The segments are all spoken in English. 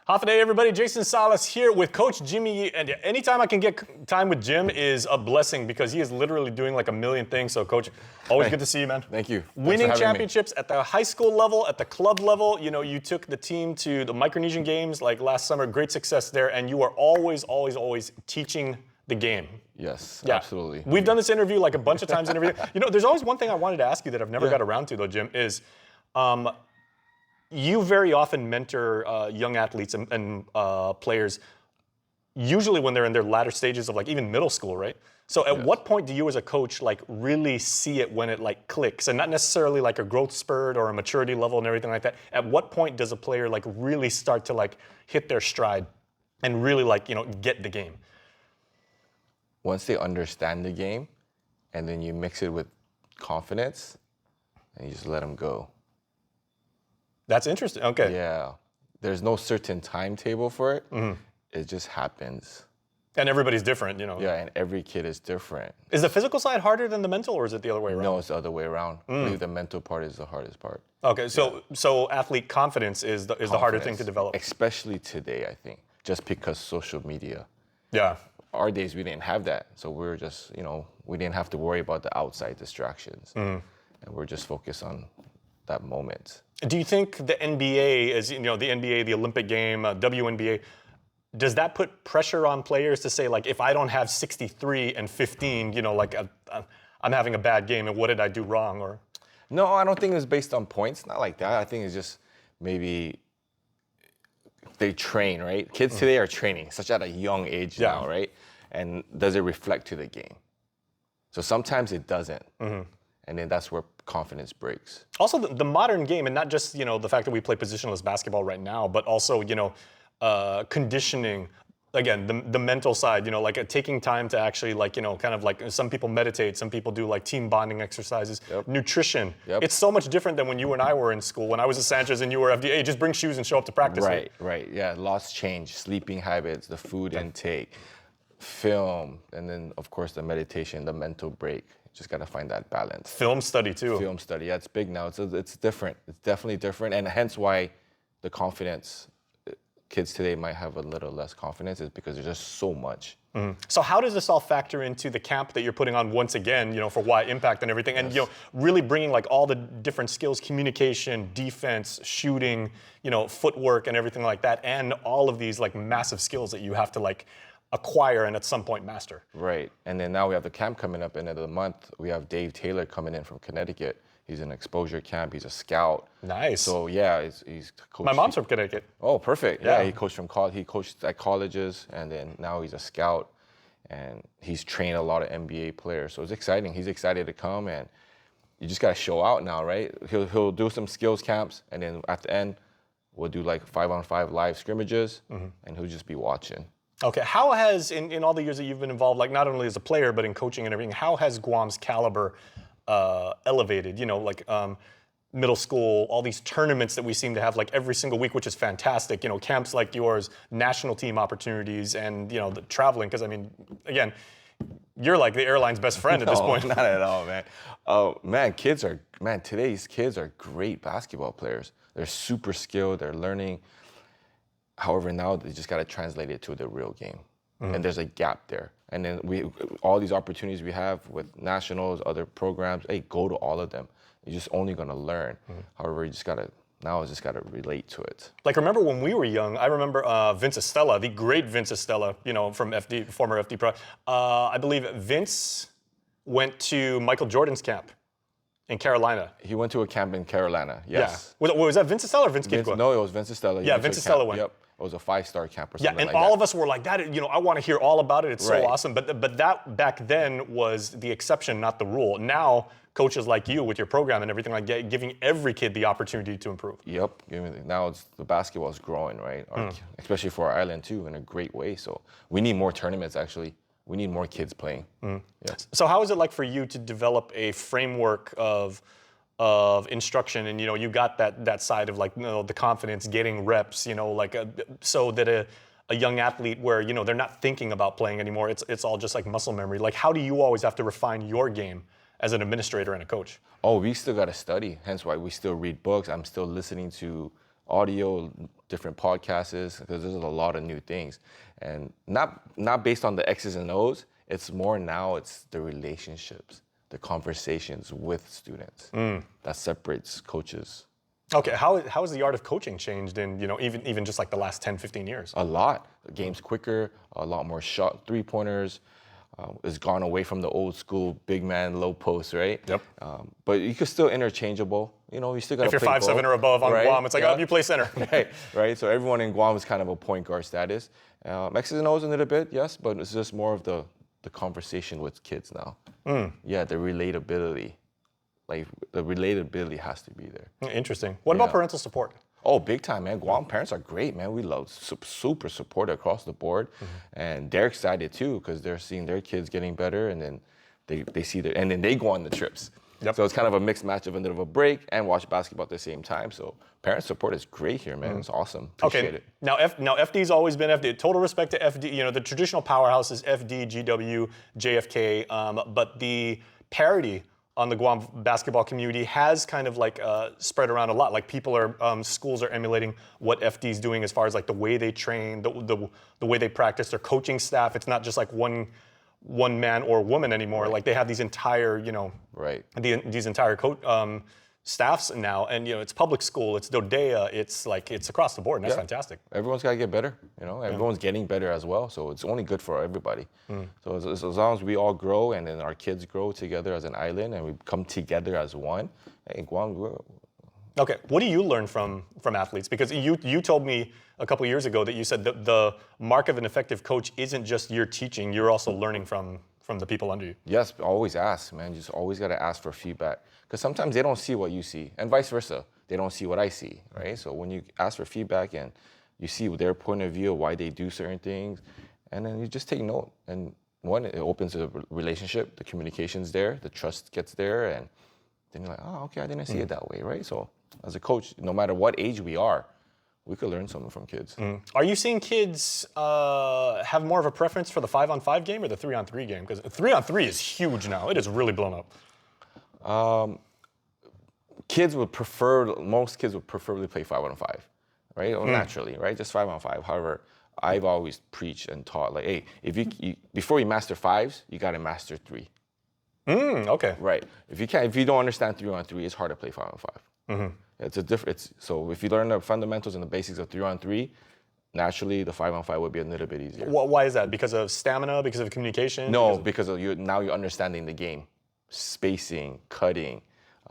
Hafa everybody, Jason Salas here with Coach Jimmy. And anytime I can get time with Jim is a blessing because he is literally doing like a million things. So Coach, always good to see you, man. Thank you. Winning championships at the high school level, at the club level. You know, you took the team to the Micronesian Games like last summer, great success there. And you are always teaching the game. Yes, yeah. Absolutely. We've done this interview like a bunch of times and everything. You know, there's always one thing I wanted to ask you that I've never got around to though, Jim, is you very often mentor young athletes and players, usually when they're in their latter stages of like even middle school, right? So at what point do you as a coach like really see it when it like clicks, and not necessarily like a growth spurt or a maturity level and everything like that? At what point does a player like really start to like hit their stride and really like, you know, get the game? Once they understand the game and then you mix it with confidence and you just let them go. That's interesting. Okay. Yeah. There's no certain timetable for it. Mm-hmm. It just happens. And everybody's different, you know. Yeah, and every kid is different. Is the physical side harder than the mental, or is it the other way around? No, it's the other way around. I believe the mental part is the hardest part. Okay, so athlete confidence is the harder thing to develop. Especially today, I think, just because social media. Yeah. Our days, we didn't have that. So we were just, you know, we didn't have to worry about the outside distractions. And we're just focused on that moment. Do you think the NBA, as you know, the NBA, the Olympic game, WNBA, does that put pressure on players to say, like, if I don't have 63 and 15, you know, like I'm having a bad game, and what did I do wrong? Or no, I don't think it's based on points. Not like that. I think it's just maybe they train, right? Kids today are training, such at a young age now, right? And does it reflect to the game? So sometimes it doesn't. And then that's where confidence breaks. Also, the modern game, and not just, you know, the fact that we play positionless basketball right now, but also, you know, conditioning, again, the mental side, you know, like taking time to actually, like, you know, kind of like some people meditate, some people do like team bonding exercises, nutrition. It's so much different than when you and I were in school. When I was a Sanchez and you were FDA, just bring shoes and show up to practice. Right. Yeah, lots change, sleeping habits, the food intake, film, and then, of course, the meditation, the mental break. Just got to find that balance. Film study too. Film study, yeah, it's big now. It's different. It's definitely different, and hence why the confidence kids today might have a little less confidence is because there's just so much. So how does this all factor into the camp that you're putting on once again, you know, for Y Impact and everything, and you know, really bringing like all the different skills, communication, defense, shooting, you know, footwork and everything like that, and all of these like massive skills that you have to like acquire and at some point master. Right, and then now we have the camp coming up end of the month. We have Dave Taylor coming in from Connecticut. He's in exposure camp. He's a scout. Nice. So yeah, he's coached. My mom's from Connecticut. Oh, perfect. Yeah, he coached from college. He coached at colleges, and then now he's a scout, and he's trained a lot of NBA players. So it's exciting. He's excited to come, and you just gotta show out now, right? He'll do some skills camps, and then at the end, we'll do like 5-on-5 live scrimmages, and he'll just be watching. Okay, how has, in all the years that you've been involved, like not only as a player, but in coaching and everything, how has Guam's caliber elevated? You know, like middle school, all these tournaments that we seem to have like every single week, which is fantastic. You know, camps like yours, national team opportunities, and, you know, the traveling, because I mean, again, you're like the airline's best friend at this point. Not at all, man. Oh, man, today's kids are great basketball players. They're super skilled, they're learning. However, now they just got to translate it to the real game. And there's a gap there. And then all these opportunities we have with nationals, other programs, hey, go to all of them. You're just only going to learn. However, you just got to relate to it. Like, remember when we were young, I remember Vince Estella, the great Vince Estella, you know, from former FD Pro. I believe Vince went to Michael Jordan's camp in Carolina. He went to a camp in Carolina, yes. Yeah. Was that Vince Estella or Vince Kidqua? No, it was Vince Estella. Yeah, Vince Estella went. Yep. It was a 5-star camp or something and all of us were like, that, you know, I want to hear all about it. It's so awesome. But that back then was the exception, not the rule. Now, coaches like you with your program and everything like that, giving every kid the opportunity to improve. Yep. Now the basketball is growing, right? Especially for our island too, in a great way. So we need more tournaments, actually. We need more kids playing. Yes. So how is it like for you to develop a framework of instruction, and you know, you got that side of like, you know, the confidence, getting reps, you know, like so that a young athlete where, you know, they're not thinking about playing anymore, it's all just like muscle memory. Like, how do you always have to refine your game as an administrator and a coach? Oh, we still got to study. Hence why we still read books. I'm still listening to audio, different podcasts, because there's a lot of new things. And not based on the X's and O's, it's more now it's the relationships, the conversations with students that separates coaches. Okay, how has the art of coaching changed in, even just like the last 10, 15 years? A lot. The game's quicker, a lot more shot three-pointers. It's gone away from the old school big man, low post, right? Yep. But you could still interchangeable. You still got to If you're play 5'7" or above on right? Guam, it's like, oh, you play center. right. So everyone in Guam is kind of a point guard status. X's and O's a little bit, yes, but it's just more of the conversation with kids now. Yeah, the relatability. Like, the relatability has to be there. Interesting. What about parental support? Oh, big time, man. Guam parents are great, man. We love super support across the board. And they're excited, too, because they're seeing their kids getting better, and then they see and then they go on the trips. Yep. So it's kind of a mixed match of a bit of a break and watch basketball at the same time. So parent support is great here, man. It's awesome. Appreciate it. Now FD's always been FD. Total respect to FD. The traditional powerhouse is FD, GW, JFK, but the parity on the Guam basketball community has kind of like spread around a lot. Like schools are emulating what FD's doing as far as like the way they train, the way they practice, their coaching staff. It's not just like one man or woman anymore. Right. Like they have these entire, right. these entire staffs now, and it's public school, it's Dodea, it's across the board, and that's fantastic. Everyone's got to get better. Everyone's getting better as well, so it's only good for everybody. So as long as we all grow, and then our kids grow together as an island, and we come together as one, hey, Guam. Okay, what do you learn from athletes? Because you told me a couple years ago that you said that the mark of an effective coach isn't just your teaching, you're also learning from the people under you. Yes, always ask, man. Just always got to ask for feedback. Because sometimes they don't see what you see, and vice versa. They don't see what I see, right? So when you ask for feedback and you see their point of view of why they do certain things, and then you just take note. And one, it opens a relationship, the communication's there, the trust gets there, and then you're like, oh, okay, I didn't see it that way, right? So as a coach, no matter what age we are, we could learn something from kids. Are you seeing kids have more of a preference for the 5-on-5 game or the 3-on-3 game? Because 3-on-3 is huge now. It is really blown up. Most kids would preferably play 5-on-5, right? Or naturally, right? Just 5-on-5. However, I've always preached and taught, like, hey, if you before you master 5s, you got to master 3. Okay. Right. If you don't understand 3-on-3, it's hard to play 5-on-5. So if you learn the fundamentals and the basics of 3-on-3, naturally the 5-on-5 would be a little bit easier. Why is that? Because of stamina? Because of communication? No, because of now you're understanding the game, spacing, cutting,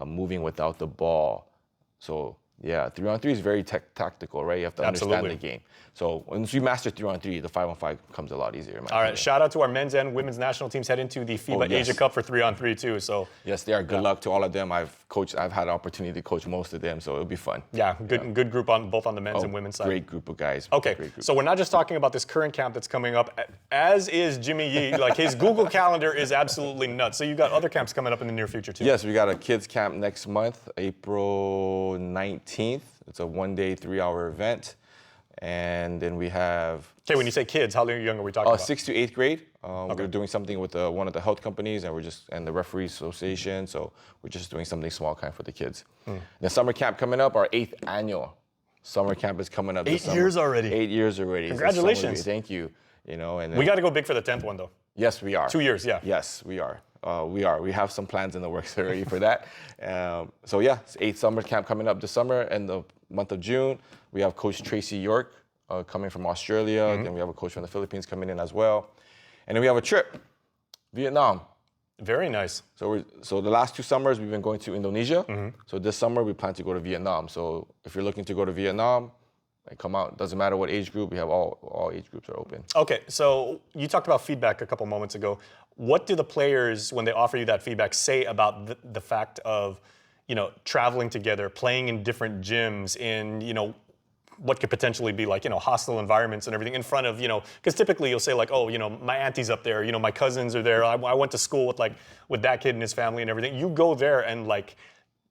moving without the ball. So yeah, 3-on-3 is very tactical, right? You have to understand the game. So once you master 3-on-3, the 5-on-5 comes a lot easier. All right, shout out to our men's and women's national teams heading to the FIBA Asia Cup for 3-on-3 too. So yes, they are. Good luck to all of them. I've had an opportunity to coach most of them, so it'll be fun. Yeah, good group on both on the men's and women's side. Great group of guys. Okay, so we're not just talking about this current camp that's coming up, as is Jimmy Yee. Like his Google Calendar is absolutely nuts. So you got other camps coming up in the near future too. Yes, we got a kids camp next month, April 19th. It's a 1-day, 3-hour event. And then we have... Okay, when you say kids, how young are we talking about? 6th to 8th grade. We're doing something with one of the health companies, and the referees association. So we're just doing something small kind for the kids. The summer camp coming up, our 8th annual summer camp is coming up. 8 years already. 8 years already. Congratulations. Thank you. And we got to go big for the 10th one though. Yes, we are. 2 years, yeah. Yes, we are. We have some plans in the works already for that. So yeah, it's 8th summer camp coming up this summer. In the month of June, we have Coach Tracy York coming from Australia. Then we have a coach from the Philippines coming in as well. And then we have a trip, Vietnam. Very nice. So the last 2 summers we've been going to Indonesia. So this summer we plan to go to Vietnam. So if you're looking to go to Vietnam, come out. Doesn't matter what age group. We have all age groups are open. Okay, so you talked about feedback a couple moments ago. What do the players, when they offer you that feedback, say about the fact of, traveling together, playing in different gyms, in, what could potentially be like, hostile environments and everything in front of, because typically you'll say like, oh, my auntie's up there, my cousins are there. I went to school with that kid and his family and everything. You go there and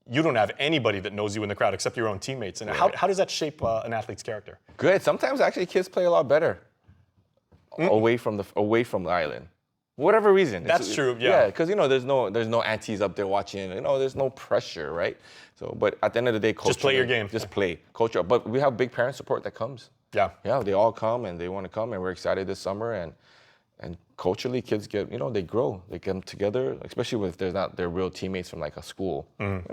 you don't have anybody that knows you in the crowd except your own teammates. And how does that shape an athlete's character? Good. Sometimes actually kids play a lot better away from the island. Whatever reason. That's true, yeah. Yeah, because, there's no aunties up there watching. There's no pressure, right? So, but at the end of the day, Just play your game. Just play. Culture. But we have big parent support that comes. Yeah. Yeah, they all come and they want to come, and we're excited this summer. And culturally, kids get, they grow. They come together, especially if there's not their real teammates from like a school.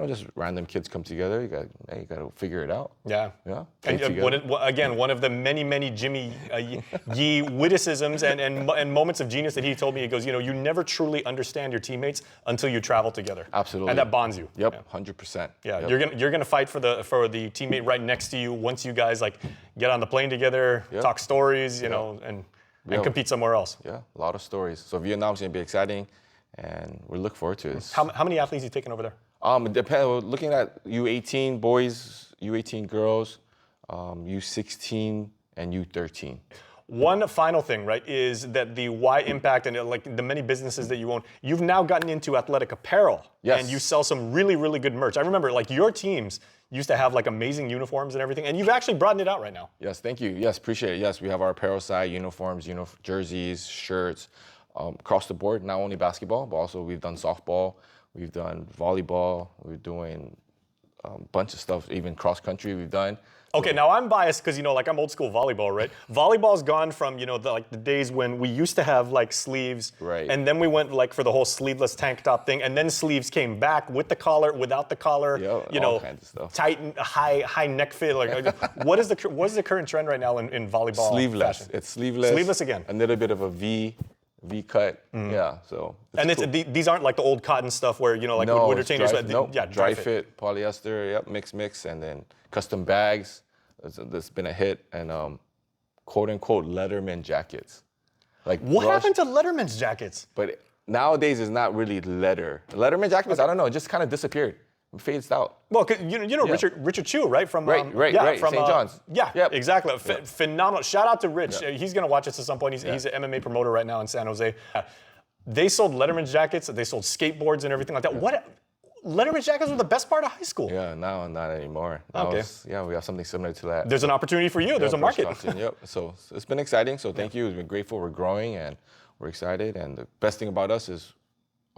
Just random kids come together. You got to figure it out. Yeah. Yeah. And again, one of the many Jimmy Yee witticisms and moments of genius that he told me, he goes, you never truly understand your teammates until you travel together. Absolutely. And that bonds you. Yep, 100%. Yeah, Yep. you're gonna fight for the teammate right next to you once you guys like get on the plane together, talk stories, and compete somewhere else. Yeah, a lot of stories. So Vietnam's gonna be exciting, and we look forward to it. How many athletes are you taking over there? It depends. We're looking at U18 boys, U18 girls, U16, and U13. One final thing, right, is that the Y Impact and like the many businesses that you own, you've now gotten into athletic apparel. Yes. And you sell some really, really good merch. I remember like your teams used to have like amazing uniforms and everything, and you've actually broadened it out right now. Yes, thank you. Yes, appreciate it. Yes, we have our apparel side, uniforms, jerseys, shirts, across the board, not only basketball, but also we've done softball, we've done volleyball, we're doing a bunch of stuff, even cross country we've done. Okay, now I'm biased because like I'm old school volleyball, right? Volleyball's gone from the days when we used to have like sleeves, right? And then we went like for the whole sleeveless tank top thing, and then sleeves came back with the collar, without the collar, all kinds of stuff. Tight, high neck fit. Like, what is the current trend right now in volleyball? Sleeveless. Fashion? It's sleeveless. Sleeveless again. A little bit of a V cut. Yeah, so. And cool. these aren't like the old cotton stuff where like no, winter changers. Dry fit, polyester. Yep, mix, and then custom bags. That's been a hit, and quote unquote Letterman jackets. Like what happened to Letterman's jackets? But nowadays it's not really leather. Letterman jackets, I don't know, it just kind of disappeared. It fades out. Well, Richard Chu, right? From right. from St. John's. Yeah, yep. Exactly. Yep. Phenomenal. Shout out to Rich. Yep. He's gonna watch this at some point. He's an MMA promoter right now in San Jose. They sold Letterman's jackets. They sold skateboards and everything like that. What? Letterman jackets were the best part of high school. Yeah, now not anymore. Now okay. We have something similar to that. There's an opportunity for you. There's a market. Yep. So it's been exciting. So thank you. We've been grateful. We're growing and we're excited. And the best thing about us is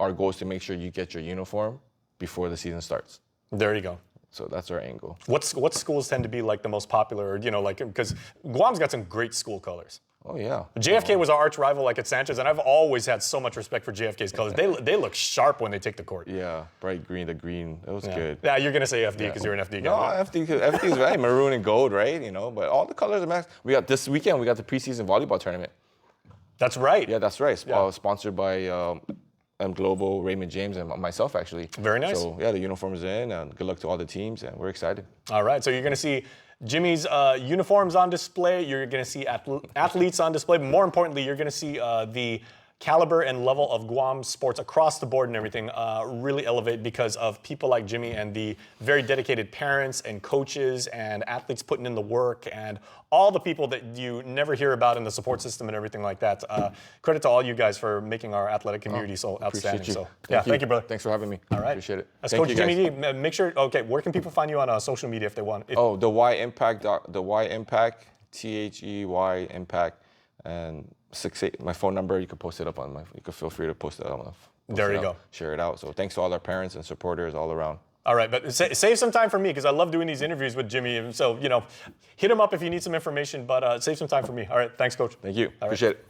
our goal is to make sure you get your uniform before the season starts. There you go. So that's our angle. What schools tend to be like the most popular? Because Guam's got some great school colors. Oh yeah. JFK was our arch rival, like at Sanchez, and I've always had so much respect for JFK's colors. They look sharp when they take the court. Yeah, bright green, the green, it was good. Yeah, you're gonna say FD because you're an FD guy. No, FD is right, maroon and gold, right? But all the colors are max. We got this weekend. We got the preseason volleyball tournament. That's right. Yeah, that's right. Sponsored by M Global, Raymond James, and myself actually. Very nice. So yeah, the uniform is in, and good luck to all the teams, and we're excited. All right, so you're gonna see Jimmy's uniforms on display. You're going to see athletes on display. But more importantly, you're going to see the caliber and level of Guam sports across the board and everything really elevate because of people like Jimmy and the very dedicated parents and coaches and athletes putting in the work and all the people that you never hear about in the support system and everything like that. Credit to all you guys for making our athletic community so outstanding. You. So Thank you, brother. Thanks for having me. All right. Appreciate it. That's Coach Jimmy D. Make sure, where can people find you on social media if they want? The Y Impact, THEY Impact, and 68. My phone number, you can post it up on you can feel free to post it on there you go. Share it out. So thanks to all our parents and supporters all around. All right, but save some time for me because I love doing these interviews with Jimmy. And so, hit him up if you need some information, but save some time for me. All right, thanks, Coach. Thank you. Appreciate it.